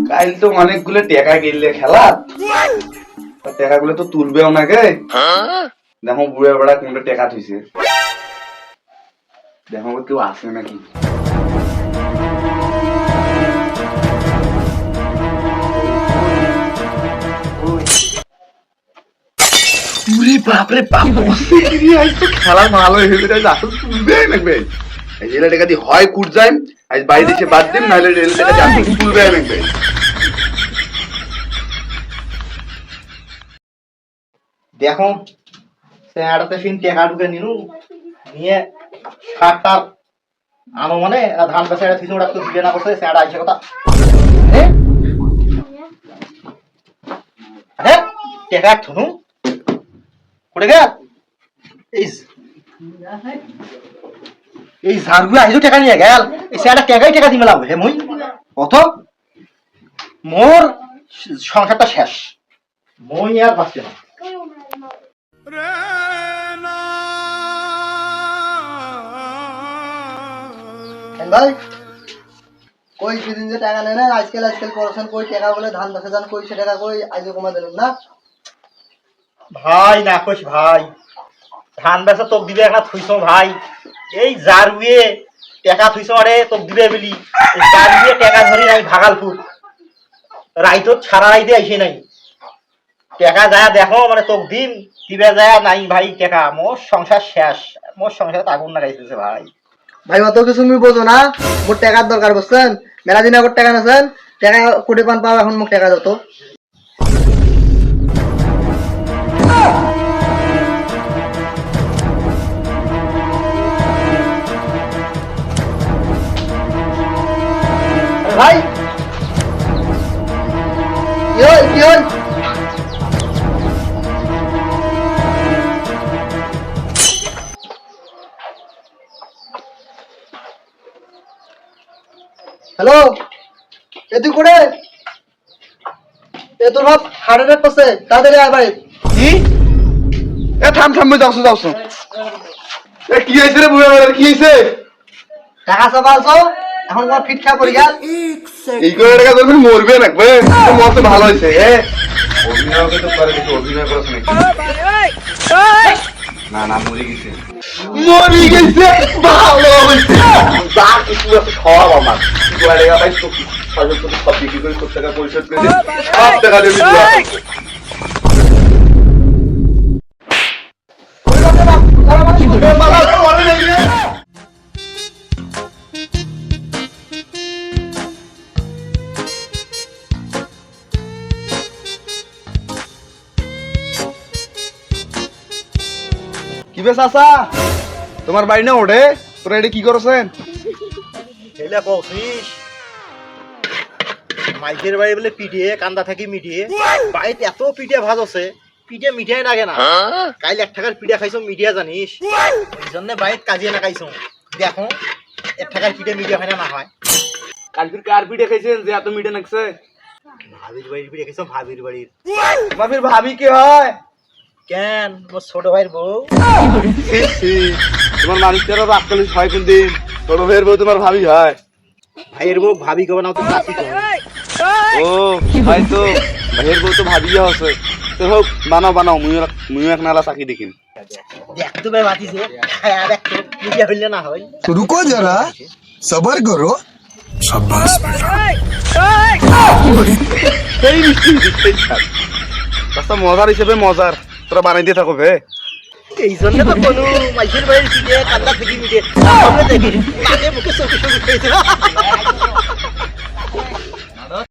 কাল তো অনেকগুলো টাকা গেলে খেলাত, টাকাগুলো তো তুলবেও না গে। দেখো বুড়ে বেড়া কোনটা টাকা থইছে, দেখো কেউ আসে নাকি। বাপরে বাপ, খেলা ভালো হয়েছে, আসলে তুলবে নাকবে। রেলে টাকা দিয়ে হয় কুট যায়, আজ বাইরে এসে বাদ দিন, নাহলে রেল টাকা দিয়ে আসলে তুলবে নাকবে। দেখো স্যাঁড়াতে ফিন টেকা ঢুকে নিনু নিয়ে শার্টটা আনো মানে ধান পেছে এটা থিসু রাখতে দিবে না করছে স্যাঁড়া আইছে কথা। আরে টেকা থুনু কোড়ে গেল এই ঝাড়গুলো আইজো টাকা নিয়ে গেল, এই স্যাঁড়া টেকাই টাকা দিবে লাগবে হে মুই অত মোর সংসারটা শেষ, মই আর বাঁচতে না। ভাই কই সেদিন যে টাকা নেয় না আজকাল করছেন, কই টাকা বলে ধান বেচে যান, কই সে টাকা কই আজকে কমা দিলেন না ভাই? না কইস ভাই, ধান বেচা তোক দিবে একটা থুইছ ভাই, এই জারুয়ে টাকা থুইছ আরে তোক দিবে বলি জারুয়ে টাকা ধরি নাই ভাগালপুর রাইতত সারা রাইতে আইসে নাই টাকা যায় দেখো মানে তোক দিন দিবে যায় নাই ভাই টাকা, মোর সংসার শেষ, মোর সংসারে আগুন লাগাইতেছে ভাই। ভাই অত কিছু তুমি বোঝো না, মোর টাকার দরকার বুঝছেন, মেলা দিন আগর টাকা নেছেন, টাকা কোটি পান পাও, এখন মোক টাকা যত ভাই কি হল হ্যালো এ তুই করে এ তোর ভাব হার্ট অ্যাটাক করছে, তাড়াতাড়ি আয় ভাই। কি এ থাম থাম, যাওছো যাওছো, এ কি হয়েছে রে বুড়ে বেড়া, কি হয়েছে? টাকা সবালছো এখন তোমার ফিট খা পড়ে গেল, এই করে টাকা ধরবেন মরবে নাকবে, মত ভালো হয়েছে। অভিনয়কে তো করে কিছু অভিনয় করছ নাকি? না না মরে গেছে, মরে গেছে, ভালো হয়েছে, যা কিছু আছে সব আমার। তোরা টাকা পাইছ তো সব বিক্রি করে 70 টাকা পরিশোধ করে সব টাকা দেবি কি বে চাচা, তোমার বাড়ি না ওঠে, তোরা এটা কি করছেন? এলা কইছিস মাইকের বাড়ি বলে পিটিয়ে কান্দা থাকি মিটিয়ে বাড়িতে এত পিঠে ভাজ আছে, পিঠে মিঠাই লাগে না, কাইল 1 টাকার পিঠা খাইছো মিডিয়া জানিস, এই জন্য বাড়িতে কাজিয়ে না খাইছো। দেখো 1 টাকার পিঠে মিডিয়া হয় না হয়। কালকে কার পিঠে খাইছেন যে এত মিঠে লাগছে? ভাবির বাড়ির পিঠে খাইছো, ভাবির বাড়ির। ভাবির ভাবি কে হয়? কেন মোর ছোট ভাইয়ের বউ। তোমার মানুষটারও আক্কালিশ হয় কোনদিন, ছোট ভাইয়ের বউ তোমার ভাবি হয়? ভাইয়ের বউ ভাবি কবে না তো চাচি কবে। ও হয়তো ভাইয়ের বউ তো ভাবি আছে, তো হোক বানাও বানাও, মুই এক নালা চাকি দেখিন। দেখ তো ভাই বাতিছে খায়া দেখ তো মিডিয়া হইলে না হয়। रुको जरा सबर करो। शाबाश এই মিষ্টি দিতেই থাক, রাস্তা মজার হিসেবে মজার, তোরা বানাই দিয়ে থাকো বে। এই জন্য তো কোনো মাইকের বাড়ির পিঠে কান্দা থেকে মিটে সামনে দেখি নাকে মুখে চোখে চোখে খেয়েছে।